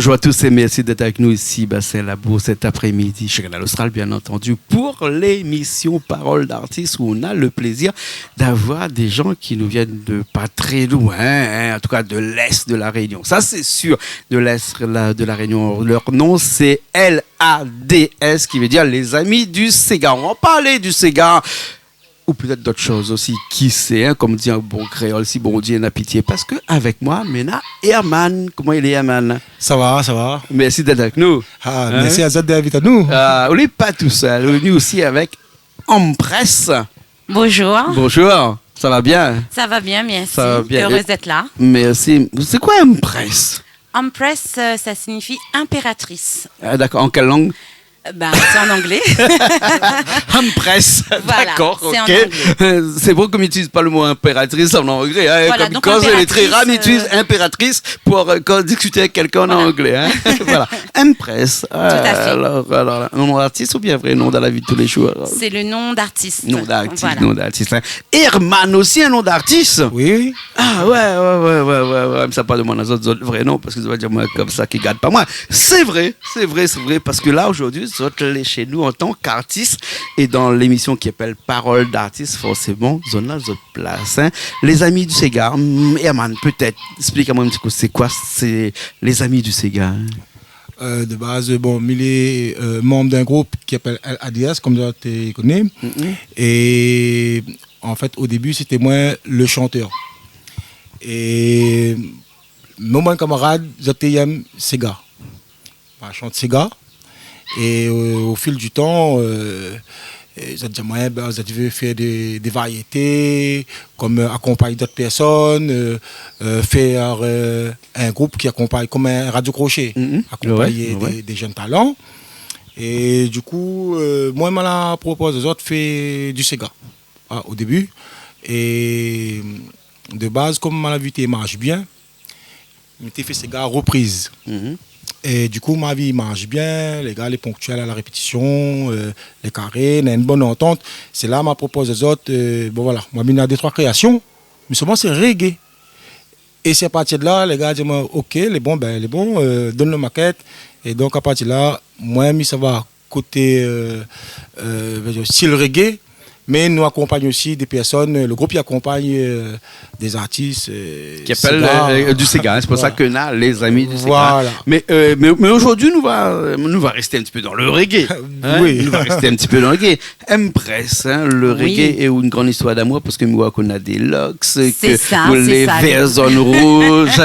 Bonjour à tous et merci d'être avec nous ici, Bassin Labo, cet après-midi, chez Canal Austral, bien entendu, pour l'émission Parole d'artistes, où on a le plaisir d'avoir des gens qui nous viennent de pas très loin, en tout cas de l'Est de la Réunion. Ça, c'est sûr, de l'Est de la Réunion. Leur nom, c'est LADS, qui veut dire les Amis du Sega. On va parler du Sega. Ou peut-être d'autres choses aussi, qui sait, hein, comme dit un bon créole, si bon Dieu n'a pitié. Parce que avec moi, maintenant, Herman. Comment il est, Herman? Ça va, ça va. Merci d'être avec nous. Ah, merci à Z d'inviter à nous. On n'est pas tout seul, on est aussi avec Empress. Bonjour. Bonjour, ça va bien? Ça va bien, merci. Ça va bien. Heureuse d'être là. Merci. C'est quoi Empress? Empress, ça signifie impératrice. Ah, d'accord, en quelle langue? C'est en anglais. Empress, Voilà, d'accord, c'est en ok. C'est bon qu'on n'utilise pas le mot impératrice en anglais. Hein, Voilà, comme donc quand les très rares impératrice, utilisent impératrice pour discuter avec quelqu'un en anglais. Hein. Voilà, Empress. Tout à fait. Alors, un nom d'artiste ou bien vrai nom dans la vie de tous les jours? C'est le nom d'artiste. Nom d'artiste, Voilà. nom d'artiste. Hein. Herman aussi un nom d'artiste? Oui. Ah ouais. Ça pas de moi dans autres vrais noms parce que ça va dire moi comme ça qui garde pas moi. C'est vrai parce que là aujourd'hui, vous êtes chez nous en tant qu'artiste et dans l'émission qui s'appelle Parole d'artiste, forcément, zone là, zone place. Hein. Les Amis du Sega, Herman, peut-être, explique-moi un petit peu, c'est quoi c'est les Amis du Sega? Hein? De base, il est membre d'un groupe qui s'appelle LADS, comme tu connais. Et en fait, au début, c'était moi le chanteur. Et mon camarade, j'étais Sega. Je chante Sega. Et au fil du temps, j'ai dit, je veux faire des variétés, comme accompagner d'autres personnes, faire un groupe qui accompagne, comme un radio-crochet, accompagner des jeunes talents. Et du coup, moi, je me propose aux autres faire du Sega au début. Et de base, comme ma vie marche bien, je fait Sega reprise. Et du coup, ma vie marche bien, les gars, les ponctuels à la répétition, les carrés, on a une bonne entente. C'est là que je propose aux autres, moi, il y a 2-3 créations, mais souvent c'est reggae. Et c'est à partir de là, les gars disent, ok, les bons, donne la maquette. Et donc, à partir de là, moi, ça va côté style reggae. Mais nous accompagnons aussi des personnes, le groupe y accompagne des artistes. Qui appellent du Sega, hein, c'est pour ça que là, les Amis du Sega. Voilà. Mais aujourd'hui, nous va rester un petit peu dans le reggae. Hein? Oui. Nous va rester un petit peu dans le reggae. Empress, hein, le reggae est une grande histoire d'amour parce que moi, qu'on a des locks, les verts zones rouges.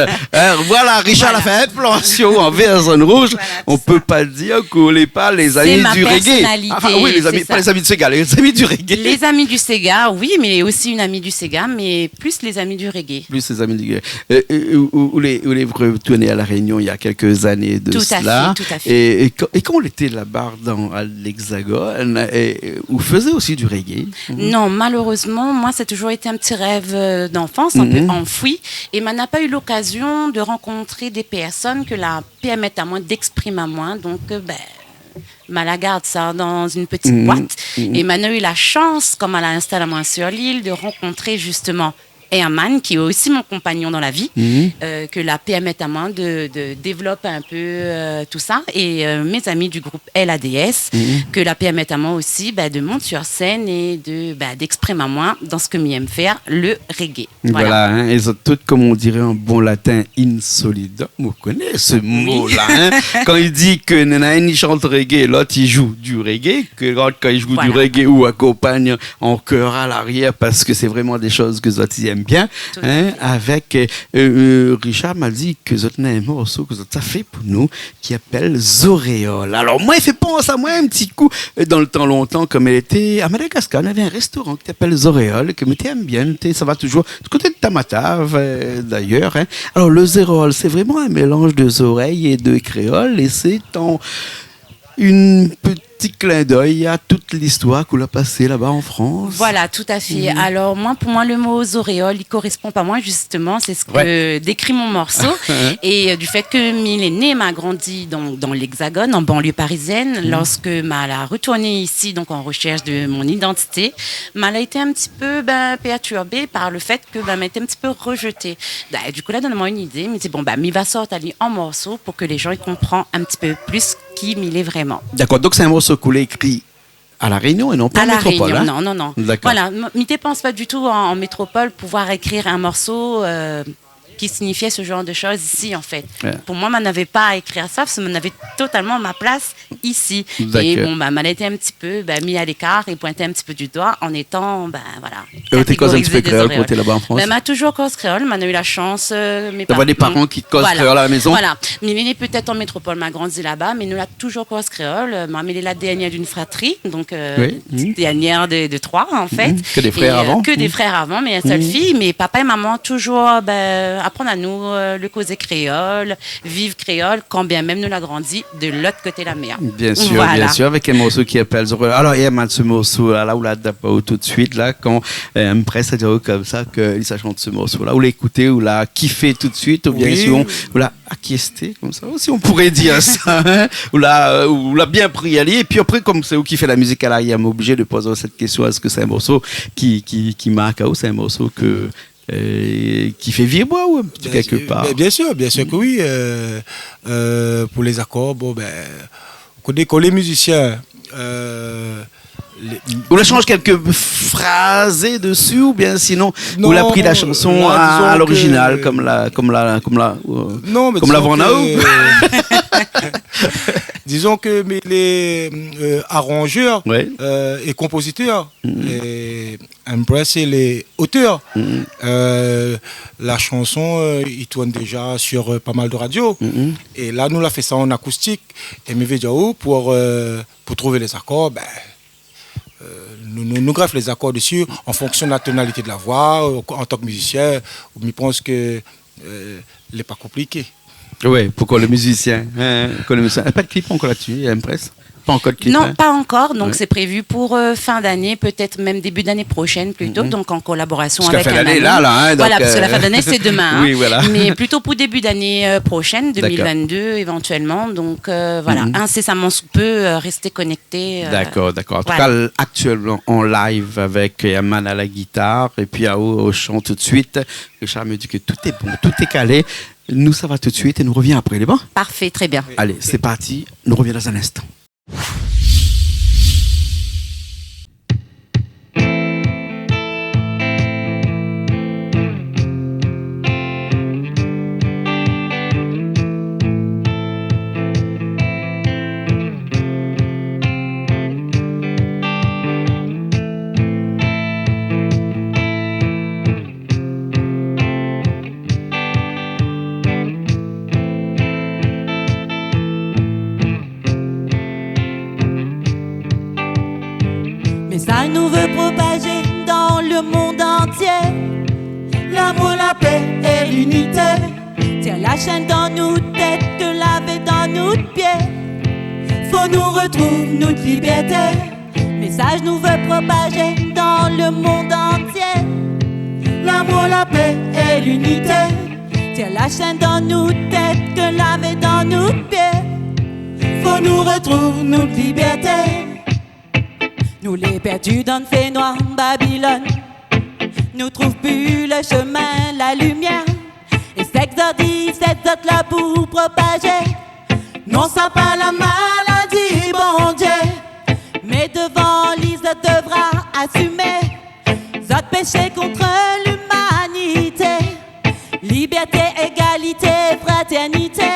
Voilà, Richard a fait un plan en vert zone rouge. Voilà, on ne peut pas dire qu'on n'est pas les amis du reggae. Enfin, oui, les amis, pas les amis du Sega, les amis du reggae. Les Amis du Sega, oui, mais aussi une amie du Sega, mais plus les Amis du reggae. Plus les Amis du reggae. Où les retournés à La Réunion il y a quelques années de cela. Tout à fait. Et quand on était là-bas à l'Hexagone, vous faisiez aussi du reggae? Non, malheureusement, moi, ça a toujours été un petit rêve d'enfance, un peu enfoui. Et on n'a pas eu l'occasion de rencontrer des personnes que la permettent à moi d'exprimer à moi. Donc, la garde ça dans une petite boîte. Et maintenant, eu la chance, comme elle a installé à moi sur l'île, de rencontrer justement Herman, qui est aussi mon compagnon dans la vie, que la permet à moi de développer un peu tout ça. Et mes amis du groupe LADS, que la permet à moi aussi de monter sur scène et d'exprimer à moi dans ce que j'aime faire, le reggae. Voilà, hein, ils ont toutes, comme on dirait en bon latin, insolide. Vous connaissez ce mot-là. Hein? Quand il dit que il chante reggae, l'autre il joue du reggae, que l'autre quand il joue du reggae ou accompagne en chœur à l'arrière, parce que c'est vraiment des choses que l'autre aiment bien. Hein, avec Richard m'a dit que vous avez un morceau que vous avez fait pour nous qui s'appelle Zoréole. Alors moi, il fait penser à moi un petit coup dans le temps longtemps, comme elle était à Madagascar, on avait un restaurant qui s'appelle Zoréole, que tu aimes bien, ça va toujours du côté de Tamatave d'ailleurs. Hein. Alors le Zoréole, c'est vraiment un mélange de oreilles et de créole et c'est une petit clin d'œil à toute l'histoire qu'on a passée là-bas en France. Voilà, tout à fait. Alors, pour moi, le mot auréoles, il correspond pas à moi, justement. C'est ce que décrit mon morceau. Et du fait que Milléné m'a grandi dans l'Hexagone, en banlieue parisienne, lorsque elle a retourné ici, donc en recherche de mon identité, elle a été un petit peu perturbée par le fait que m'a été un petit peu rejetée. Du coup, là, donne-moi une idée. Mais c'est bon, il va sortir en morceaux pour que les gens comprennent un petit peu plus qui il est vraiment. D'accord, donc c'est un morceau qu'on l'a écrit à La Réunion et non pas en métropole. Réunion, non. D'accord. Voilà, ne pense pas du tout en métropole pouvoir écrire un morceau qui signifiait ce genre de choses ici, en fait. Ouais. Pour moi, je n'avais pas à écrire ça, parce que je n'avais totalement ma place ici. D'accord. Et bon, elle a été un petit peu mis à l'écart et pointé un petit peu du doigt en étant, voilà. Et tu es un petit peu créole quand tu es là-bas en France? M'a toujours cause créole, on a eu la chance. D'avoir des parents qui causent créole à la maison? Voilà. Milléné peut-être en métropole, m'a grandi là-bas, mais nous a toujours cause créole. Elle est la dernière d'une fratrie, donc dernière de 3, en fait. Que des frères avant? Que des frères avant, mais une seule fille. Mais papa et maman, toujours, apprendre à nous le causer créole, vivre créole, quand bien même nous l'a grandi de l'autre côté de la mer. Bien sûr, avec un morceau qui appelle. Alors, il y a ce morceau là où là, tout de suite, là, quand me presse à dire comme ça, qu'il chante ce morceau là, ou l'écouter, ou l'a kiffé tout de suite, ou bien sûr, ou l'a acquiesté, comme ça, si on pourrait dire ça, hein, ou l'a bien pris à lui, et puis après, comme c'est vous qui fait la musique à l'arrière, obligé de poser cette question, est-ce que c'est un morceau qui marque, ou c'est un morceau qui fait vibrer ou quelque part? Bien sûr que oui. Pour les accords, quand les musiciens... Ou la change quelques phrases dessus, ou bien sinon, ou l'a pris la chanson à l'original, comme la Vanao. Disons que les arrangeurs et compositeurs, Empress et les auteurs, la chanson, ils tournent déjà sur pas mal de radios. Et là, nous, on a fait ça en acoustique. Et pour trouver les accords, nous greffons les accords dessus en fonction de la tonalité de la voix. En tant que musicien, je pense que n'est pas compliqué. Oui, pourquoi le musicien pas de clip encore là-dessus, Empress? Pas encore de clip? Non, pas encore. Donc, c'est prévu pour fin d'année, peut-être même début d'année prochaine plutôt. Donc, en collaboration parce avec un ami. Là, voilà, parce que la fin d'année, c'est demain. Oui, voilà. Mais plutôt pour début d'année prochaine, 2022 éventuellement. Donc, voilà, incessamment sous peu, rester connecté. D'accord. En tout cas, actuellement en live avec Yaman à la guitare et puis au chant tout de suite. Richard me dit que tout est bon, tout est calé. Nous, ça va tout de suite et nous reviens après, les bons? Parfait, très bien. Allez, c'est parti. Nous reviens dans un instant. Ça nous veut propager dans le monde entier l'amour, la paix et l'unité. Tiens la chaîne dans nos têtes, que laver dans nos pieds. Faut nous retrouver notre liberté. Message nous veut propager dans le monde entier l'amour, la paix et l'unité. Tiens la chaîne dans nos têtes, que laver dans nos pieds. Faut nous retrouver notre liberté. Nous les perdus dans le fait noir Babylone, nous trouve plus le chemin, la lumière. Et cette autres là pour propager. Non, ça pas la maladie, bon Dieu. Mais devant l'Isa devra assumer notre péché contre l'humanité. Liberté, égalité, fraternité.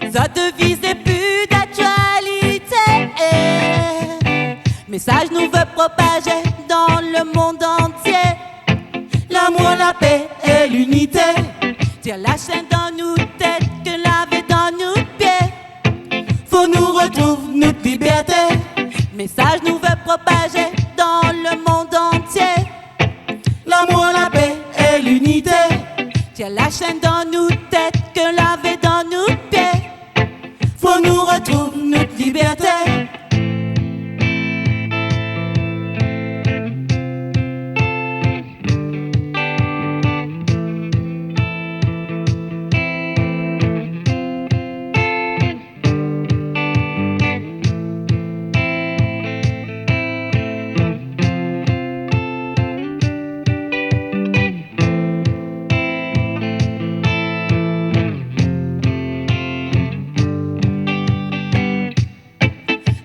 Notre devise n'est plus d'actualité. Message nous veut propager dans le monde entier l'amour, la paix et l'unité. Tire la chaîne dans nos têtes, que laver dans nos pieds. Faut nous retrouver notre liberté. Message nous veut propager dans le monde entier l'amour, la paix et l'unité. Tire la chaîne dans nos têtes, que laver dans nos pieds. Faut nous retrouver notre liberté.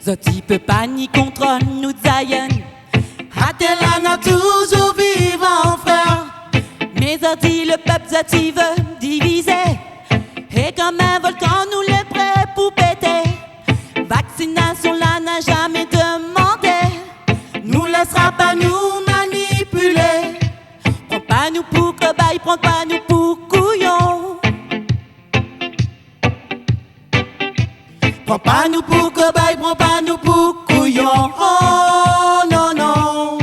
Zoti peut pas ni contrôle nous Zion. Atela n'a toujours vivant frère. Mais Zoti le peuple Zoti veut diviser. Et comme un volcan nous les prêts pour péter. Vaccination là n'a jamais demandé. Nous laissera pas nous manipuler. Prends pas nous pour cobaye, prends pas nous pour couillons. Prends pas nous pour cobaye, prends pas nous pour couillons. Oh non non.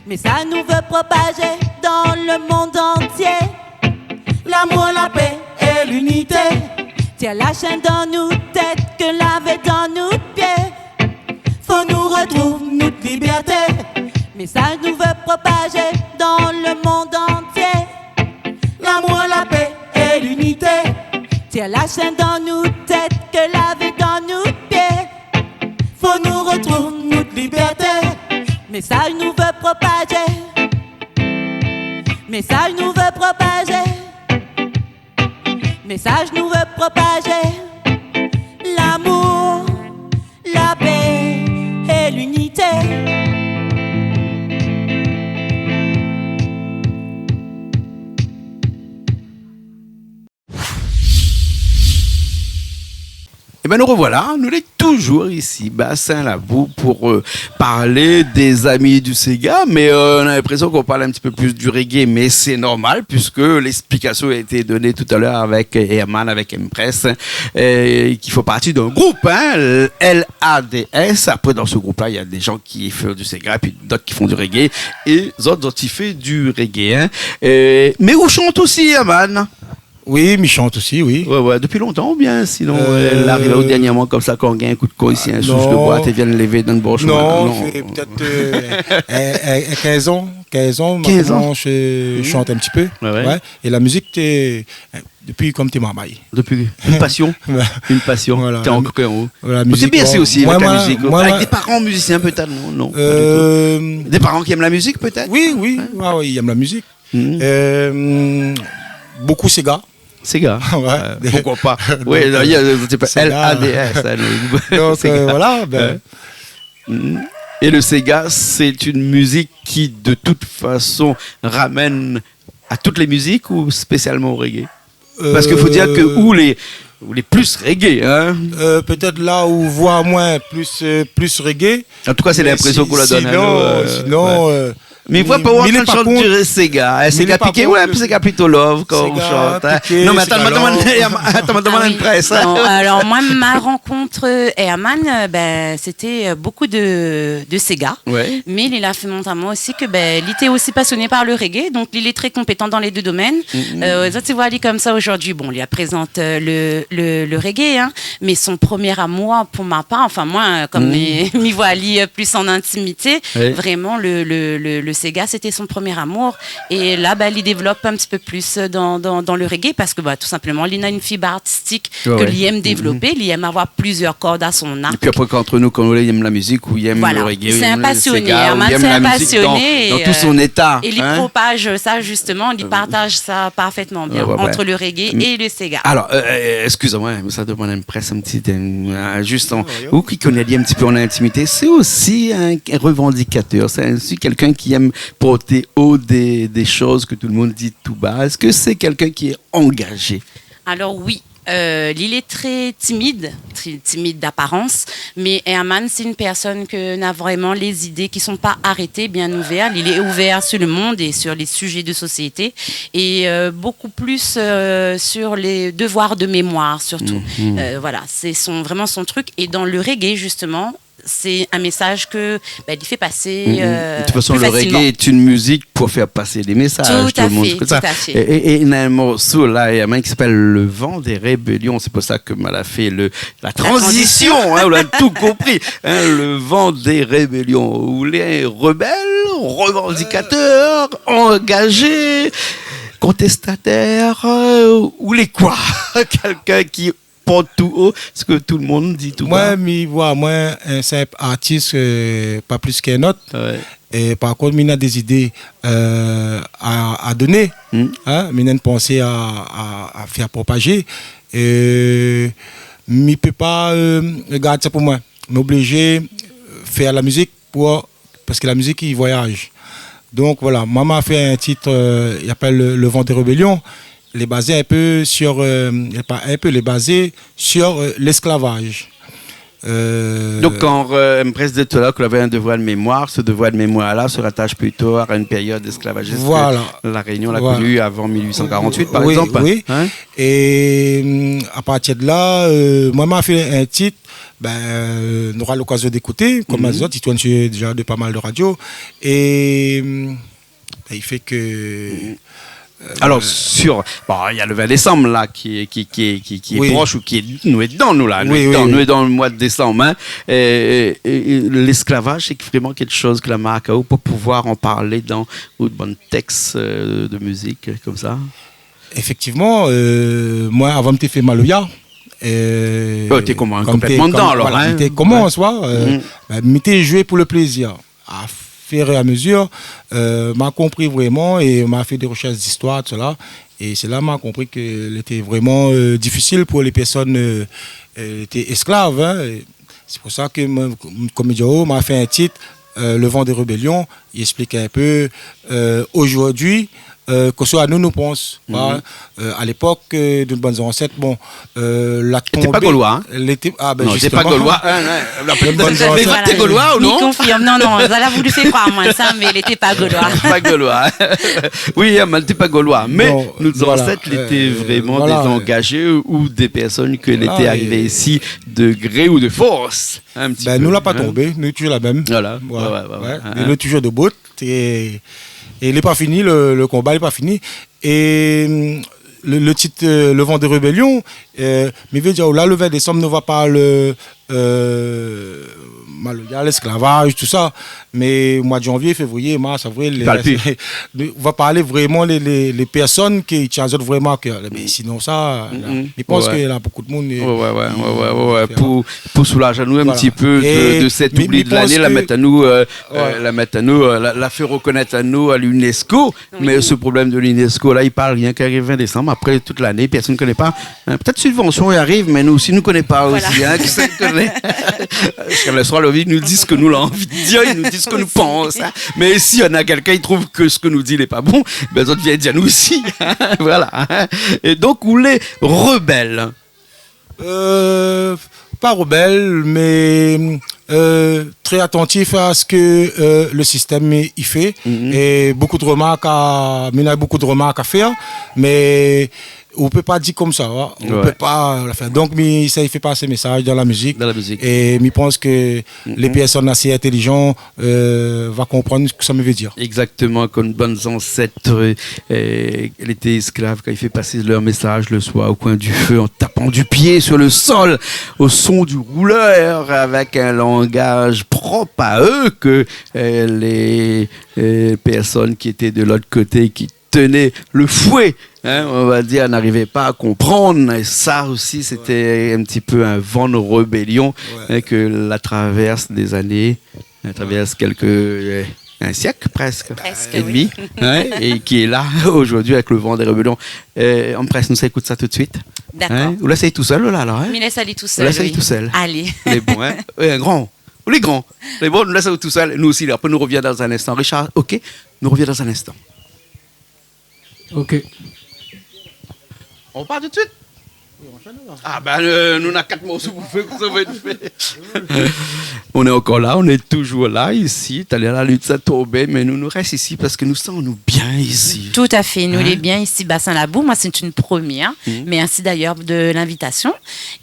Mais ça nous veut propager dans le monde entier. L'amour, la paix et l'unité. Tiens la chaîne dans nos têtes, que laver dans nos pieds. Faut nous retrouver notre liberté. Message nous veut propager dans le monde entier. L'amour, la paix et l'unité. Tiens la chaîne dans nos têtes, que laver dans nos pieds. Faut nous retrouver notre liberté. Message nous veut propager. Message nous veut propager. Message nous veut propager. L'amour, la paix et l'unité. Et bien nous revoilà, nous sommes toujours ici, Bassin Labou, pour parler des amis du Sega, mais on a l'impression qu'on parle un petit peu plus du reggae, mais c'est normal, puisque l'explication a été donnée tout à l'heure avec Herman, avec Empress, qui font partie d'un groupe, hein, LADS. Après, dans ce groupe-là, il y a des gens qui font du Sega, puis d'autres qui font du reggae, et d'autres qui font du reggae. Hein. Mais où chante aussi Herman? Oui, mais chante aussi, oui. Ouais, depuis longtemps ou bien sinon elle arrive au dernier moment comme ça quand on gagne un coup de coin ici, un souche de boîte et vient le lever dans le bon chemin. Non, fait peut-être 15 ans. 15 ans, 15 ans. maintenant je chante un petit peu. Ouais. Et la musique, depuis comme t'es mamaille. Depuis une passion. Une passion. Voilà. T'es encore un haut. Voilà, c'est bien, c'est aussi avec la musique. Avec des parents musiciens peut-être, non, des parents qui aiment la musique peut-être. Oui, ils aiment la musique. Beaucoup Sega. Sega. Ouais. Pourquoi pas. Oui, il y a LADS. Donc voilà. Et le Sega, c'est une musique qui, de toute façon, ramène à toutes les musiques ou spécialement au reggae? Parce qu'il faut dire que où les plus reggae, hein? Peut-être là où voit moins plus reggae. En tout cas, c'est l'impression qu'on la donne. Sinon. Ouais. Mais voit pas où on chante du Sega. Sega piqué, ouais, puis Sega plutôt love quand on chante. Non, mais attends, me demande une presse. Alors, moi, ma rencontre Herman, c'était beaucoup de Sega. Ouais. Mais il a fait notamment aussi que il était aussi passionné par le reggae. Donc, il est très compétent dans les deux domaines. Tu vois, comme ça aujourd'hui, bon, il présente le reggae, hein, mais son premier amour, pour ma part, enfin, moi, comme m'y vois Ali plus en intimité, vraiment, le Sega, c'était son premier amour. Et là, il développe un petit peu plus dans le reggae parce que tout simplement, il a une fibre artistique que il aime développer. Il aime avoir plusieurs cordes à son arc. Et puis après, qu'entre nous, quand on aime la musique ou il aime le reggae, c'est un passionné. C'est un passionné. Dans tout son état. Et il propage ça, justement. Il partage ça parfaitement bien entre le reggae et le Sega. Alors, excusez-moi, ça demande une presse un petit... juste, ou qui connaît un petit peu en intimité, c'est aussi un revendicateur. C'est aussi quelqu'un qui aime porter haut des choses que tout le monde dit tout bas. Est-ce que c'est quelqu'un qui est engagé? Alors oui. Il est très timide d'apparence, mais Herman, c'est une personne qui n'a vraiment les idées qui ne sont pas arrêtées, bien ouvertes. Il est ouvert sur le monde et sur les sujets de société et beaucoup plus sur les devoirs de mémoire, surtout. Voilà, c'est vraiment son truc. Et dans le reggae, justement, c'est un message que il fait passer de toute façon, le reggae est une musique pour faire passer des messages. Tout à fait. Et il y a un morceau là, il y a un mec qui s'appelle Le Vent des Rébellions. C'est pour ça que mal a fait la transition. On a tout compris. Le Vent des Rébellions, où les rebelles, revendicateurs, engagés, contestataires, ou les quoi? Quelqu'un qui porte tout haut, ce que tout le monde dit tout bas. Moi, un simple artiste, pas plus qu'un autre. Ouais. Et par contre, il a des idées à donner. Il a une pensée à faire propager. Mais mais peut pas garder ça pour moi. Mais obligé de faire la musique parce que la musique, il voyage. Donc voilà, maman a fait un titre, il appelle Le vent des rébellions. Les basé un peu sur, pas un peu, les basé sur l'esclavage. Donc, quand on presse de tout là, qu'on avait un devoir de mémoire, ce devoir de mémoire-là se rattache plutôt à une période esclavagiste. Voilà. La Réunion l'a connue avant 1848, par oui, exemple. Oui. Hein? Et à partir de là, moi, m'a fait un titre. On aura l'occasion d'écouter, comme les autres, il tourne déjà de pas mal de radios. Et il fait que. Alors, il y a le 20 décembre là qui est oui. proche ou qui est nous est dedans nous là, nous oui, est dans le mois de décembre. Hein. Et l'esclavage c'est vraiment quelque chose que la marque a pour pouvoir en parler dans ou de bons textes de musique comme ça. Effectivement, moi avant de te faire Maloya. T'es complètement dedans alors. Voilà, hein? T'es comment soit m'étais joué pour le plaisir. À fur et à mesure, m'a compris vraiment et m'a fait des recherches d'histoire, tout cela. Et c'est là m'a compris qu'il était vraiment difficile pour les personnes étaient esclaves. Hein. C'est pour ça que comme Diao m'a fait un titre, Le vent des rébellions. Il explique un peu aujourd'hui. Que ce soit nous pensons. À l'époque de nos bonnes ancêtres, la tombée. T'es pas gaulois, hein? Non, c'est pas gaulois. Voilà, t'es gaulois ou non? Il confirme. Non, ça l'a voulu faire croire moi ça, mais il n'était pas gaulois. Pas gaulois. Oui, mais t'es pas gaulois. Mais nos ancêtres étaient vraiment des engagés ou des personnes qui étaient arrivées ici de gré ou de force. Nous l'a pas tombé, nous toujours la même. Voilà. Nous toujours debout. Et il n'est pas fini, le combat n'est pas fini. Et le titre Le vent des rébellions, mais veut dire là, le 20 décembre ne va pas l'esclavage, tout ça. Mais au mois de janvier, février, mars, avril, on va parler vraiment les personnes qui tiennent vraiment à cœur. Mais sinon, ça, je pense qu'il y a beaucoup de monde. Pour soulager nous un petit peu de cet oubli de l'année, la mettre à nous, la faire reconnaître à nous, à l'UNESCO. Mais ce problème de l'UNESCO, là, il parle rien qu'arrive 20 décembre. Après toute l'année, personne ne connaît pas. Peut-être subvention y arrive, mais nous aussi, nous ne connaissons pas aussi. Hein, qui ça connaît? Le soir, le nous dit ce que nous l'avons envie de dire, il nous dit ce que nous pensons. Hein. Mais si y en a quelqu'un qui trouve que ce que nous dit n'est pas bon, ben autres viennent dire nous aussi. Voilà. Et donc, vous les rebelles. Pas rebelle, mais très attentif à ce que le système y fait. Et beaucoup de remarques à faire, mais on ne peut pas dire comme ça. Hein. On peut pas la faire. Donc, ça, il fait passer message dans la musique. Et je pense que les personnes assez intelligentes vont comprendre ce que ça me veut dire. Exactement, comme bonnes ancêtres, elle était esclave quand il fait passer leur message le soir au coin du feu en tapant du pied sur le sol au son du rouleur avec un langage propre à eux que les personnes qui étaient de l'autre côté qui tenaient le fouet, hein, on va dire, n'arrivaient pas à comprendre. Et ça aussi, c'était un petit peu un vent de rébellion hein, que la traverse des années, la traverse un siècle presque et demi, hein, et qui est là aujourd'hui avec le vent des rébellions. En presse, nous écoute ça tout de suite. D'accord. Hein? Vous laissez tout seul là alors. Hein? Mais laisse aller tout seul. Laisse aller tout seul. Allez. Les bons, hein? Oui, un grand. Les grands. Les bons, nous laissons tout seul. Nous aussi. Après, nous reviens dans un instant. Richard, ok? Nous reviens dans un instant. Ok. On part tout de suite? Nous on a 4 morceaux pour faire que ça va être fait. On est encore là, on est toujours là ici. T'as l'air la lutte ça tombait, mais nous restons ici parce que nous sommes bien ici. Tout à fait, nous les bien ici, Bassin-Labou. Moi, c'est une première. Merci d'ailleurs de l'invitation.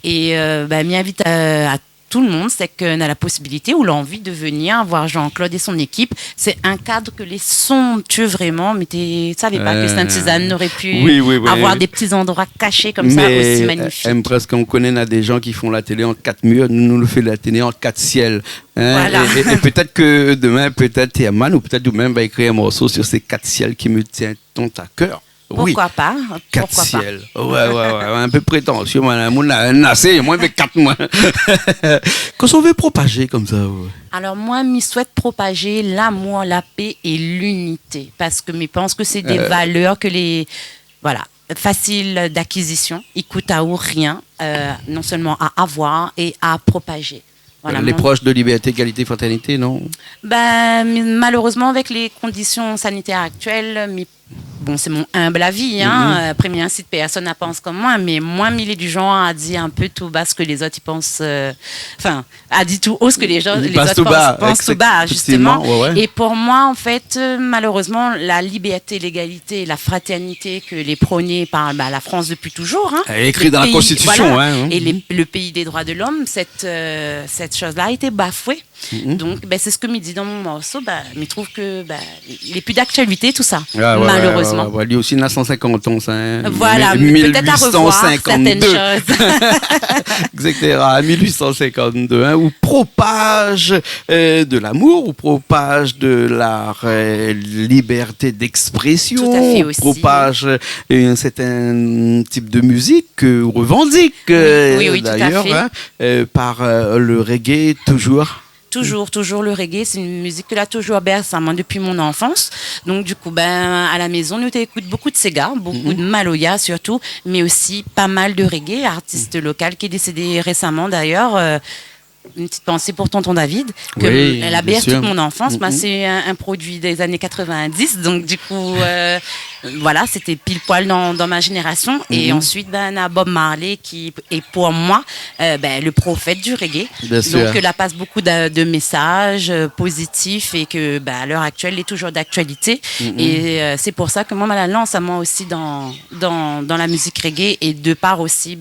Et m'y invite à tout le monde, c'est qu'on a la possibilité ou l'envie de venir voir Jean-Claude et son équipe. C'est un cadre que les somptueux vraiment, mais tu ne savais pas que Sainte-Suzanne n'aurait pu avoir des petits endroits cachés comme ça aussi magnifiques. Presque on connaît a des gens qui font la télé en 4 murs, nous le fait la télé en 4 ciels. Hein? Voilà. Et peut-être que demain, peut-être Herman ou peut-être nous-mêmes va écrire un morceau sur ces 4 ciels qui me tiennent tant à cœur. Pourquoi pas? 4 ciels. Ouais, un peu prétentieux. Moi, assez, moins de 4 mois. Qu'est-ce qu'on veut propager comme ça? Alors, moi, je souhaite propager l'amour, la paix et l'unité. Parce que je pense que c'est des valeurs que les. Voilà. facile d'acquisition, il coûte à ou rien, non seulement à avoir et à propager. Voilà, les proches de liberté, égalité, fraternité, non? Ben, malheureusement, avec les conditions sanitaires actuelles, bon, c'est mon humble avis. Hein. Après, il incite personne à penser comme moi, mais moi, il est du genre à dire un peu tout bas ce que les autres ils pensent. Enfin, à dire tout haut ce que les autres pensent tout bas, justement. Ouais. Et pour moi, en fait, malheureusement, la liberté, l'égalité, la fraternité que les prônés par la France depuis toujours. Hein, elle est écrite dans la Constitution. Voilà, hein. Et le pays des droits de l'homme, cette chose-là a été bafouée. Donc, c'est ce que me dit dans mon morceau. Il trouve que il n'est plus d'actualité, tout ça, malheureusement. Lui aussi, il a 150 ans. Voilà, peut-être à revoir certaines choses. Etc. 1852. Ou propage de l'amour, ou propage de la liberté d'expression. Tout à fait aussi. Propage un certain type de musique, ou revendique, oui, d'ailleurs, tout à fait. Par le reggae, toujours. Toujours le reggae, c'est une musique que là toujours berce moi depuis mon enfance. Donc du coup, à la maison, nous écoutons beaucoup de Sega, beaucoup de Maloya surtout, mais aussi pas mal de reggae, artiste local qui est décédé récemment d'ailleurs. Une petite pensée pour tonton David, elle a bercé toute mon enfance. C'est un produit des années 90, donc du coup, voilà, c'était pile poil dans ma génération. Et ensuite, on a Bob Marley qui est pour moi le prophète du reggae. Donc, elle passe beaucoup de messages positifs et que à l'heure actuelle, elle est toujours d'actualité. Et c'est pour ça que moi, la lance à moi aussi dans la musique reggae et de part aussi,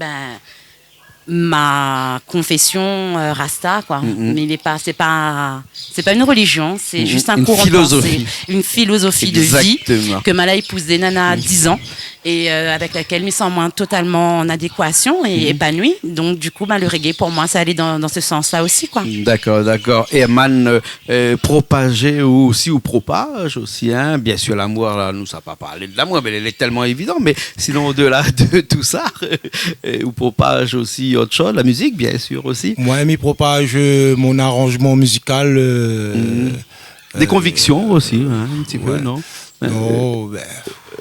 ma confession Rasta, quoi. Mais c'est pas une religion, c'est juste un courant de pensée, une philosophie de vie que Mala épouse des nanas à 10 ans et avec laquelle je me sens moins totalement en adéquation et épanouie. Donc du coup, le reggae pour moi, ça allait dans ce sens-là aussi, quoi. D'accord. Et man propager aussi ou propage aussi, hein. Bien sûr, l'amour, là, nous ça pas parlé de l'amour, mais elle est tellement évident. Mais sinon, au-delà de tout ça, ou propage aussi autre chose, la musique, bien sûr aussi. Moi, je propage mon arrangement musical. Des convictions aussi, hein, un petit peu, non? Non,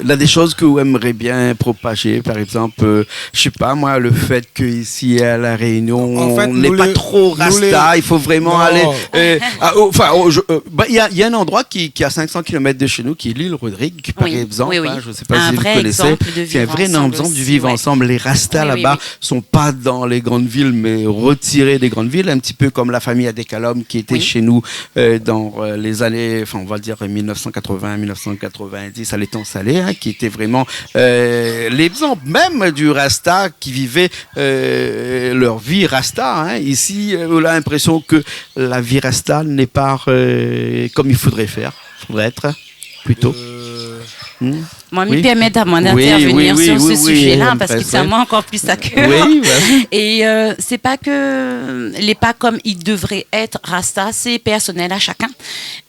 Là, des choses que vous aimeriez bien propager, par exemple, je sais pas moi, le fait qu'ici à La Réunion, en fait, on n'est pas trop rasta, il faut vraiment aller. Il y a un endroit qui est à 500 km de chez nous, qui est l'île Rodrigue, par exemple. Oui. Hein, je ne sais pas si vous connaissez. C'est un vrai exemple du vivre ensemble. Les rastas là-bas sont pas dans les grandes villes, mais retirés des grandes villes, un petit peu comme la famille Adekalom qui était chez nous dans les années, on va dire 1980, 1990, à l'étang salé. Qui était vraiment l'exemple même du Rasta qui vivait leur vie Rasta. Hein. Ici, on a l'impression que la vie Rasta n'est pas comme il faudrait être plutôt. Moi, me permettre à moi d'intervenir sur ce sujet-là parce que c'est à moi encore plus à cœur. Et c'est pas que les pas comme ils devraient être Rasta, c'est personnel à chacun.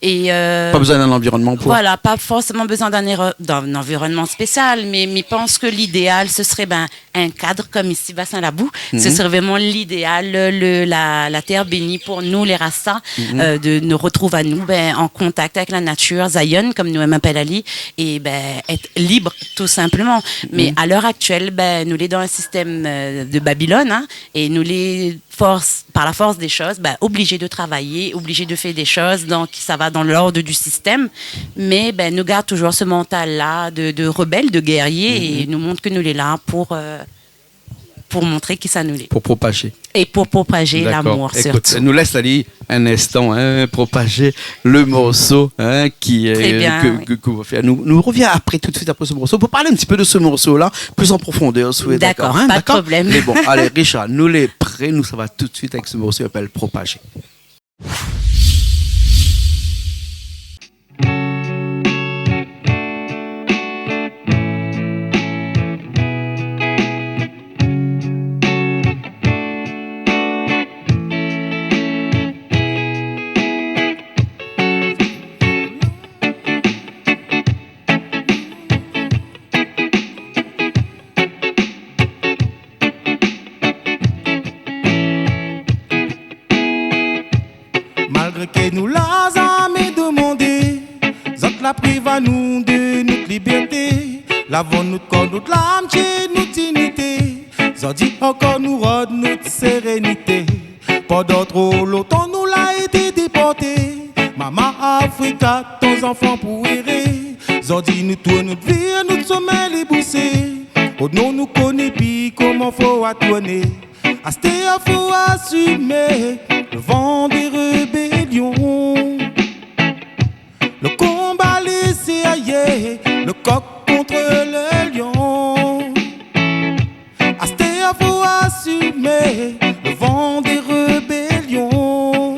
Et pas besoin d'un environnement pour. Voilà, pas forcément besoin d'un environnement spécial, mais je pense que l'idéal ce serait un cadre comme ici Bassin-Labou. Ce serait vraiment l'idéal, la terre bénie pour nous les Rastas, de nous retrouver à nous en contact avec la nature, Zion comme nous m'appelle Ali, et être libre tout simplement. Mais à l'heure actuelle, nous les dans un système de Babylone, hein, et nous les par la force des choses, obligés de travailler, obligés de faire des choses, donc ça va dans l'ordre du système, mais nous garde toujours ce mental-là de rebelle, de guerrier, et nous montre que nous les là pour montrer qui ça nous est. Pour propager. Et pour propager l'amour, surtout. Nous laisse aller un instant, propager le morceau que vous faire. Nous reviens tout de suite après ce morceau pour parler un petit peu de ce morceau-là, plus en profondeur. D'accord, pas de problème. Mais bon, allez, Richard, nous les prêts, nous ça va tout de suite avec ce morceau qui s'appelle Propager. Que nous l'avons demandé, zot la prive à nous de notre liberté. lavons notre corps, notre lame, notre dignité. Zodi encore nous rôde notre sérénité. Pendant trop longtemps nous l'a été déporté. Maman Africa, ton enfant pour errer. Zodi nous tourne notre vie, notre sommeil les boussés. Oh non nous connaît puis comment faut tourner. Asté faut assumer le vent des rébellions. Le combat laissé ailleurs, le coq contre le lion. Asté faut assumer le vent des rébellions.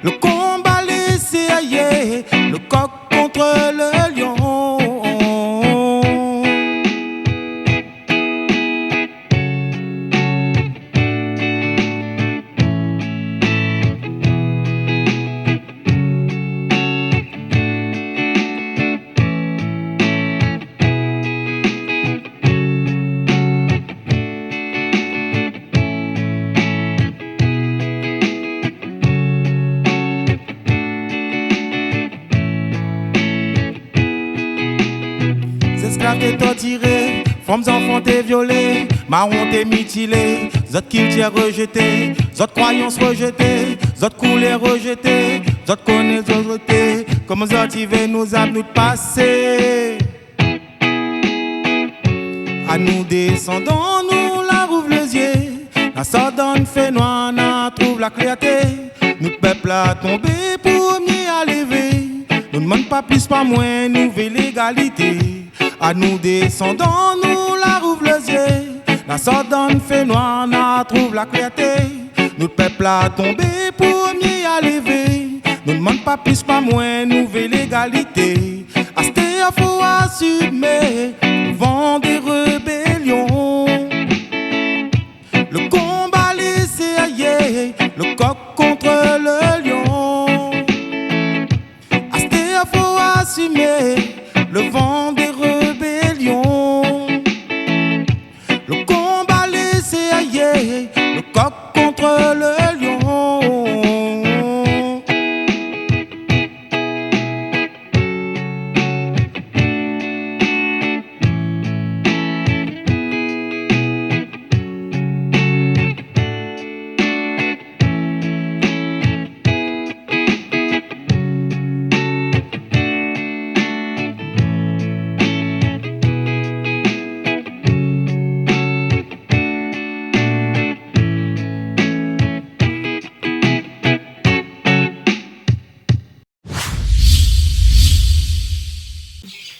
Le combat laissé ailleurs, le coq contre le lion. T'es torturé, femmes enfants t'es violés, marron t'es mutilé, autres cultures rejetées, autres croyances rejetées, autres couleurs rejetées, autres connaissent autres comme autres nous a nous passer. À nous descendants, nous la rouvre les yeux, la sordonne fait noir, on trouve la clarté, notre peuple a tombé pour mieux à lever, nous ne demandons pas plus, pas moins, nouvelle égalité. À nous descendants, nous la rouvre les yeux. La sordonne fait noir, on trouve la clarté. Notre peuple a tombé pour mieux à lever. Nous ne demandons pas plus, pas moins, nouvelle égalité. Asté faut assumer le vent des rébellions. Le combat laissé ailleurs, le coq contre le lion. Asté faut assumer le vent des rébellions. Le combat laissé ailleurs, le coq contre le lion.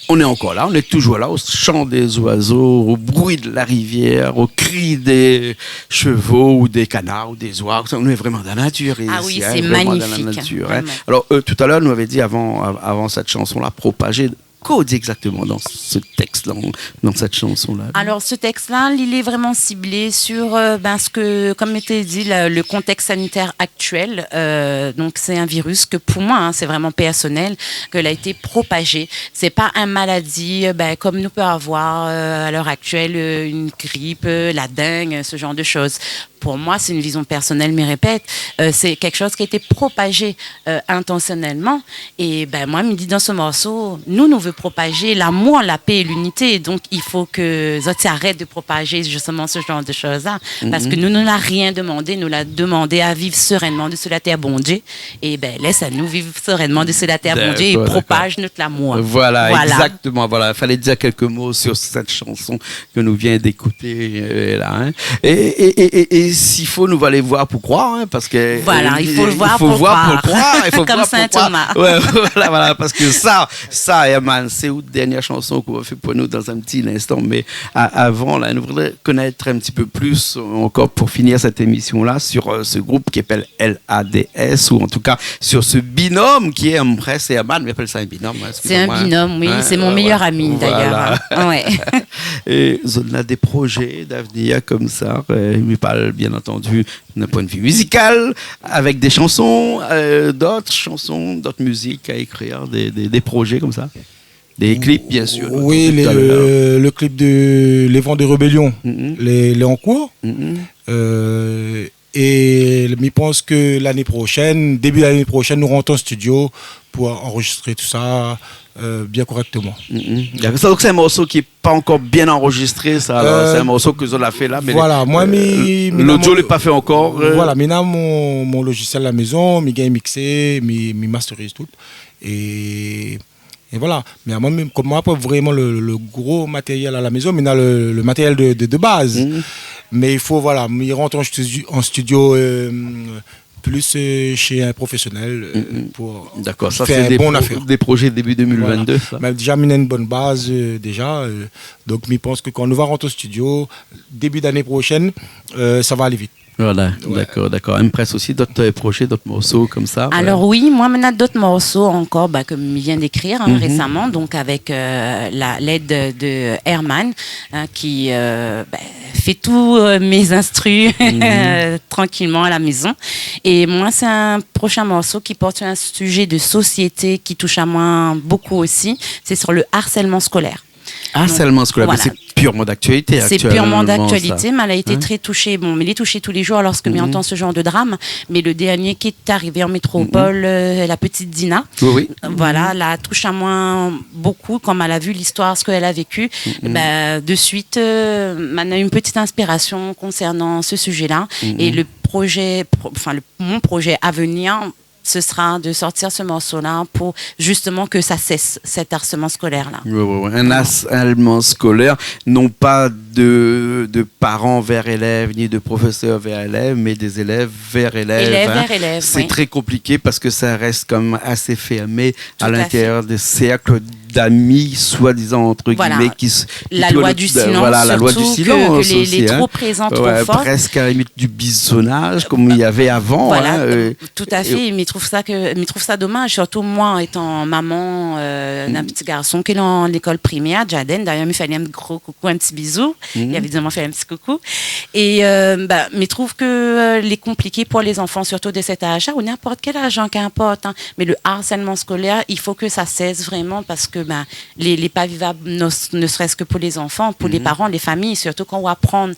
On est encore là, on est toujours là, au chant des oiseaux, au bruit de la rivière, au cri des chevaux ou des canards ou des oies. On est vraiment dans la nature. Ah oui, ici, c'est magnifique. magnifique. Dans la nature, hein. Alors, tout à l'heure, nous avait dit avant cette chanson-là, propager. Qu'est-ce dit exactement dans ce texte-là, dans cette chanson-là? Alors, ce texte-là, il est vraiment ciblé sur ce que, comme était dit, le contexte sanitaire actuel. Donc, c'est un virus que, pour moi, c'est vraiment personnel, qu'il a été propagé. C'est pas une maladie comme nous peut avoir à l'heure actuelle une grippe, la dengue, ce genre de choses. Pour moi, c'est une vision personnelle, mais répète, c'est quelque chose qui a été propagé intentionnellement. Et moi, me dit dans ce morceau, nous veut propager l'amour, la paix et l'unité. Donc, il faut que Zoti arrête de propager justement ce genre de choses-là. Parce que nous ne l'a rien demandé. Nous l'a demandé à vivre sereinement de sur la terre bon Dieu. Et laisse à nous vivre sereinement de sur la terre bon Dieu et propage notre amour. Voilà, exactement. Voilà, il fallait dire quelques mots sur cette chanson que nous vient d'écouter là. Hein. Et s'il faut, nous va aller voir pour croire, hein, parce que voilà, il faut le voir pour croire. Il faut comme Saint Thomas. Ouais, voilà, parce que ça, Herman, c'est une dernière chanson qu'on va faire pour nous dans un petit instant, mais avant, là, nous voudrions connaître un petit peu plus encore pour finir cette émission-là sur ce groupe qui s'appelle LADS, ou en tout cas sur ce binôme qui est Empress et Herman. On appelle ça un binôme. Hein, c'est un binôme, oui, hein, c'est mon meilleur ami d'ailleurs. Voilà. Ouais. Et on a des projets d'avenir comme ça. Il me parle bien entendu d'un point de vue musical, avec des chansons, d'autres musiques à écrire, des projets comme ça. Des clips, bien sûr. Oui, le clip de Les Vents de Rébellion, les en cours. Et je pense que début de l'année prochaine, nous rentrons au studio pour enregistrer tout ça bien correctement. Donc c'est un morceau qui n'est pas encore bien enregistré, ça. Alors, c'est un morceau que Zol a fait là. Mais voilà, l'audio ne l'a pas fait encore. Voilà, maintenant mon logiciel à la maison, mes gains mixé, mes masterise tout. Et voilà. Mais moi, comme moi, pas vraiment le gros matériel à la maison, mais le matériel de base. Mais il faut, voilà, il rentre en studio plus chez un professionnel pour d'accord, ça faire c'est des projets début 2022. Voilà. Mais déjà, on a une bonne base donc, je pense que quand on va rentrer au studio, début d'année prochaine, ça va aller vite. Voilà, d'accord. Elle me presse aussi d'autres projets, d'autres morceaux comme ça. Alors oui, moi maintenant d'autres morceaux encore que je viens d'écrire récemment, donc avec l'aide de Herman qui fait tous mes instrus tranquillement à la maison. Et moi c'est un prochain morceau qui porte sur un sujet de société qui touche à moi beaucoup aussi. C'est sur le harcèlement scolaire. Harcèlement scolaire, voilà. C'est purement d'actualité. C'est purement d'actualité, mais elle a été très touchée. Bon, mais elle est touchée tous les jours lorsque on entend ce genre de drame. Mais le dernier qui est arrivé en métropole, la petite Dina, voilà, la touche à moi beaucoup, comme elle a vu l'histoire, ce qu'elle a vécu. De suite, on a une petite inspiration concernant ce sujet-là. Et le projet, mon projet à venir, ce sera de sortir ce morceau-là pour justement que ça cesse, cet harcèlement scolaire-là. Un harcèlement scolaire, non pas de parents vers élèves, ni de professeurs vers élèves, mais des élèves vers élèves. C'est très compliqué parce que ça reste comme assez fermé à l'intérieur des cercles d'amis, soi-disant, entre guillemets, la loi du silence, la loi du silence que les trop présents, trop forts. Presque à la limite du bisonnage, comme il y avait avant. Voilà, tout à fait. Mais je trouve ça dommage, surtout moi, étant maman d'un petit garçon qui est dans l'école primaire, Jaden. D'ailleurs, il me fallait un gros coucou, un petit bisou. Il avait dit, moi, fait un petit coucou. Et mais je trouve que les compliqués pour les enfants, surtout de cet âge-là, ou n'importe quel âge, qu'importe. Mais le harcèlement scolaire, il faut que ça cesse vraiment parce que les pas vivables, ne serait-ce que pour les enfants, pour les parents, les familles, surtout quand on va apprendre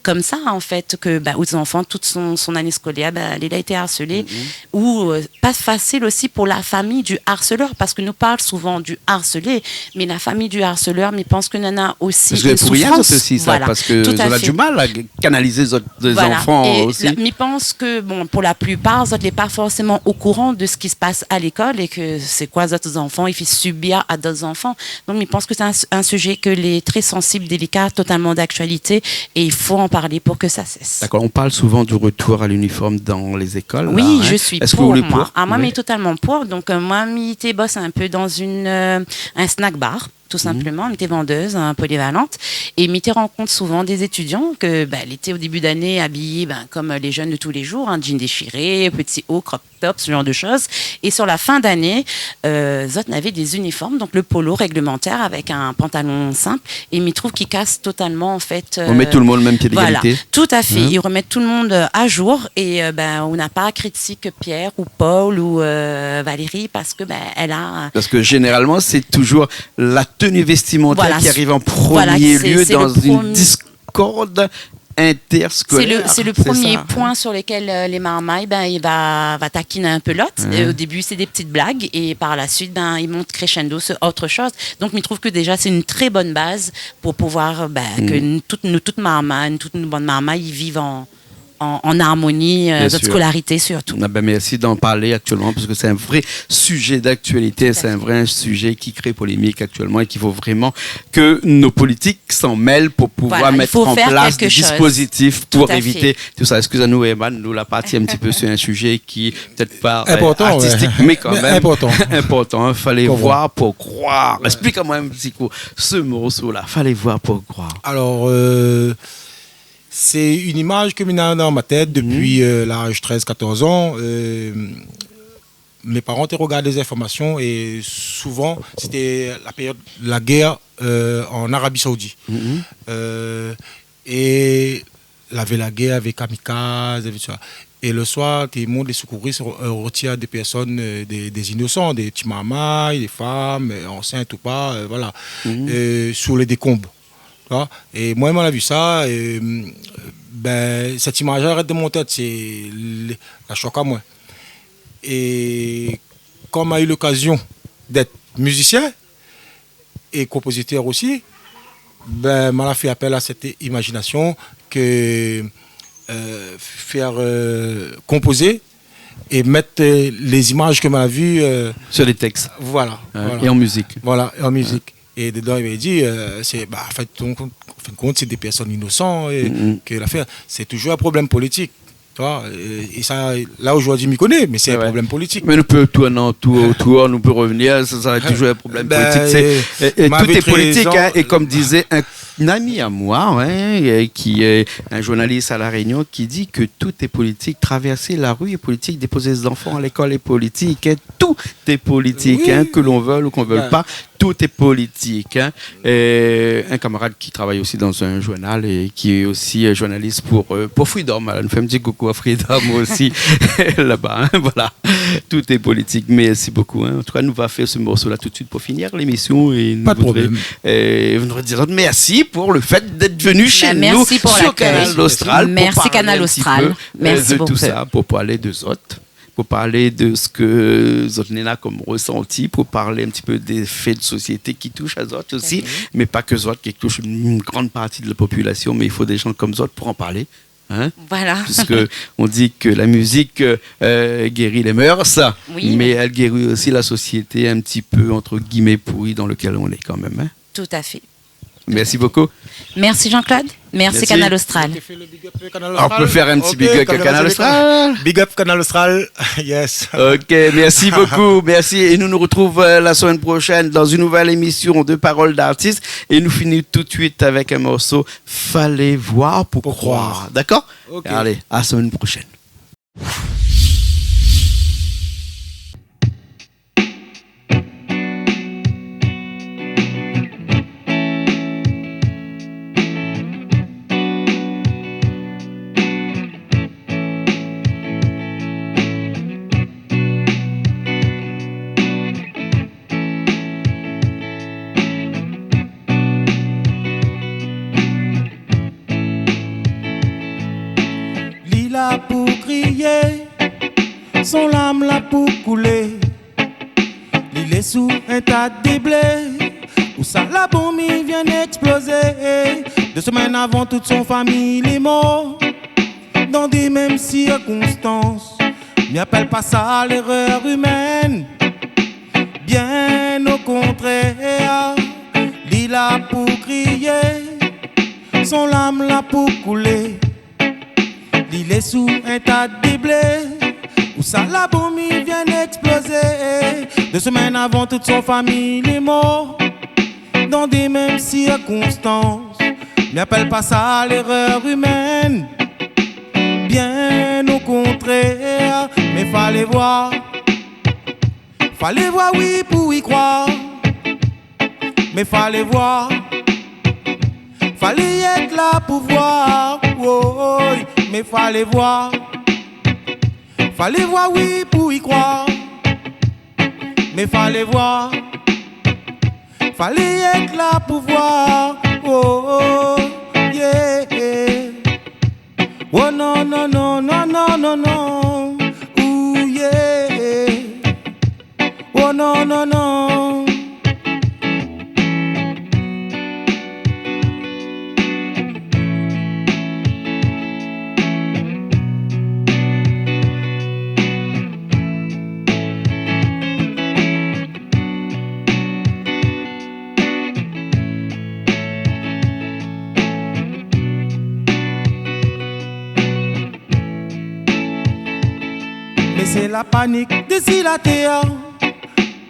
comme ça, en fait, que aux enfants, toute son année scolaire, elle a été harcelée. Ou pas facile aussi pour la famille du harceleur, parce que nous parlons souvent du harcelé, mais la famille du harceleur, mais pense que Nana aussi parce que pour rien, c'est aussi ça, parce que on a du mal à canaliser les enfants aussi. Mais pense que, pour la plupart, ils n'est pas forcément au courant de ce qui se passe à l'école et que c'est quoi d'autres enfants, il fait subir à d'autres enfants. Donc, je pense que c'est un sujet que les très sensible, délicat, totalement d'actualité, et il faut en parler pour que ça cesse. D'accord, on parle souvent du retour à l'uniforme dans les écoles. Oui, je suis Est-ce pour, que vous moi. Pour moi, mais totalement pour. Donc, moi, je bosse un peu dans un snack bar. Tout simplement, j'étais vendeuse, polyvalente, et m'étais rencontre souvent des étudiants que elle était au début d'année habillés comme les jeunes de tous les jours, jeans déchirés, petits hauts, crop top, ce genre de choses. Et sur la fin d'année, Zot avait des uniformes, donc le polo réglementaire avec un pantalon simple, et m'y trouve qu'ils cassent totalement en fait. On met tout le monde le même pied d'égalité. Voilà, tout à fait. Ils remettent tout le monde à jour, et on n'a pas critique Pierre ou Paul ou Valérie parce que elle a. Parce que généralement, c'est toujours la tenue vestimentaire qui arrive en premier lieu dans une discorde interscolaire. C'est le premier point sur lequel les marmailles, il va taquiner un peu l'autre. Au début, c'est des petites blagues et par la suite, ils montent crescendo sur autre chose. Donc, je trouve que déjà, c'est une très bonne base pour pouvoir que toutes nos bonnes marmailles, ils vivent en harmonie, notre scolarité surtout. Merci d'en parler actuellement parce que c'est un vrai sujet d'actualité, c'est un vrai sujet qui crée polémique actuellement et qu'il faut vraiment que nos politiques s'en mêlent pour pouvoir mettre en place des dispositifs pour éviter tout ça. Excusez-nous, Eman, nous la partie un petit peu sur un sujet qui peut-être pas artistique, mais quand même important. Il fallait voir pour croire. Explique-moi un petit coup ce morceau-là. Fallait voir pour croire. Alors, c'est une image que j'ai dans ma tête depuis l'âge 13-14 ans. Mes parents regardaient des informations et souvent, c'était la période de la guerre en Arabie Saoudite. Et il avait la guerre avec kamikazes, et tout ça. Et le soir, tout le monde, les secouristes retirent des personnes, des innocents, des petits mamailles, des femmes, enceintes ou pas, sur les décombres. Et moi, on a vu ça. ben, cette image arrête de mon tête, c'est la choc à moi. Et comme a eu l'occasion d'être musicien et compositeur aussi, ben, m'a fait appel à cette imagination que faire composer et mettre les images que m'a vues sur les textes. Voilà, voilà. Et en musique. Voilà, et en musique. Et dedans, il m'a dit, en fin de compte, c'est des personnes innocentes et que l'affaire, c'est toujours un problème politique. Tu vois, et ça, là aujourd'hui, je m'y connais, mais c'est un problème politique. Mais nous peut tourner tout autour, nous peut revenir, ça va être toujours un problème politique. Tout est politique, hein, et comme disait un ami à moi, qui est un journaliste à La Réunion, qui dit que tout est politique. Traverser la rue est politique, déposer ses enfants à l'école est politique, hein, tout est politique, oui. Que l'on veuille ou qu'on ne veuille pas. Tout est politique. Hein. Un camarade qui travaille aussi dans un journal et qui est aussi journaliste pour Freedom. Alors, nous fait un petit coucou à Freedom aussi là-bas. Hein, voilà. Tout est politique. Merci beaucoup. Hein. En tout cas, nous va faire ce morceau-là tout de suite pour finir l'émission. Et pas de problème. Nous dire merci pour le fait d'être venu chez nous sur Canal Austral. Merci Canal Austral. Merci de tout ça pour parler de Zot. Pour parler de ce que Zotnena a comme ressenti, pour parler un petit peu des faits de société qui touchent à Zot aussi, mais pas que Zot, qui touche une grande partie de la population, mais il faut des gens comme Zot pour en parler. Hein? Voilà. Puisque on dit que la musique guérit les mœurs, mais elle guérit aussi la société un petit peu, entre guillemets, pourrie dans laquelle on est quand même. Hein? Tout à fait. Merci beaucoup. Merci Jean-Claude. Merci Canal Austral. On peut faire un petit big up à Canal Austral. Big up Canal Austral, yes. Ok, merci beaucoup. Merci. Et nous nous retrouvons la semaine prochaine dans une nouvelle émission de Paroles d'artistes. Et nous finissons tout de suite avec un morceau Fallait voir pour croire. D'accord? Okay. Allez, à la semaine prochaine. Pour crier, son lame là pour couler. Il est sous un tas de blé, où ça la bombe vient exploser. 2 semaines avant, toute son famille est morte, dans des mêmes circonstances. M'y appelle pas ça l'erreur humaine, bien au contraire. Il a pour crier, son lame là pour couler. Il est sous un tas de blé, où ça la bombe vient exploser. 2 semaines avant, toute son famille est morte, dans des mêmes circonstances. N'appelle pas ça l'erreur humaine, bien au contraire. Mais fallait voir oui pour y croire. Mais fallait voir, fallait être là pour voir. Oh, mais fallait voir oui pour y croire. Mais fallait voir, fallait être là pour voir. Oh, yeah. Oh non, non, non, non, non, non, non. Ooh, yeah. Oh non, non, non. C'est la panique d'ici la terre,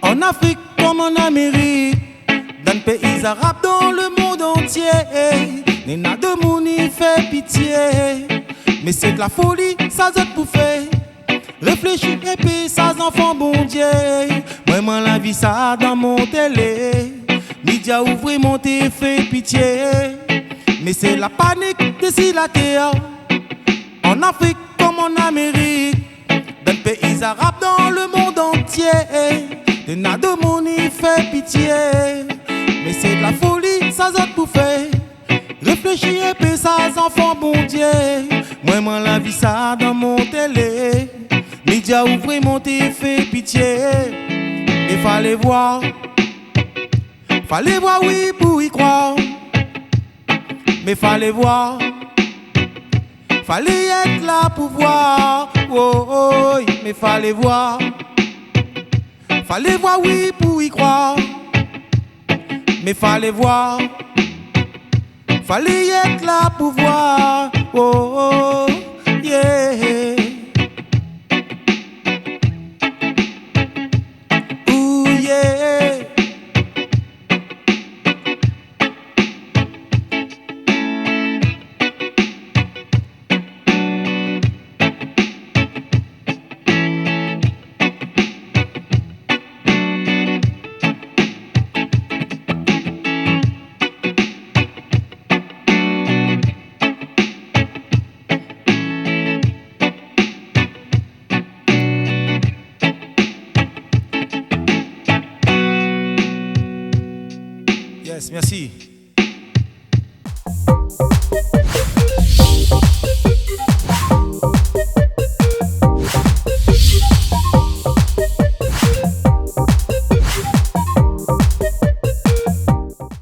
en Afrique comme en Amérique, dans les pays arabes, dans le monde entier. Nena de Mouni fait pitié, mais c'est de la folie, ça zot pour faire. Réfléchis et puis ça enfants bon Dieu. Moi la vie ça dans mon télé, média ouvre monter fait pitié, mais c'est la panique d'ici la terre, en Afrique comme en Amérique. Dans les pays arabes, dans le monde entier, des nas de Mouni fait pitié, mais c'est de la folie, ça zot pour faire. réfléchis et puis ça, enfants, bon Dieu. Moi, la vie ça dans mon télé. Média ouvre mon télé, fait pitié. Et fallait voir, oui, pour y croire. Mais fallait voir, fallait être là pour voir. Oh, oh, mais fallait voir, oui, pour y croire. Mais fallait voir, fallait être là pour voir. Oh, oh, yeah. Ooh, yeah. Yes, merci.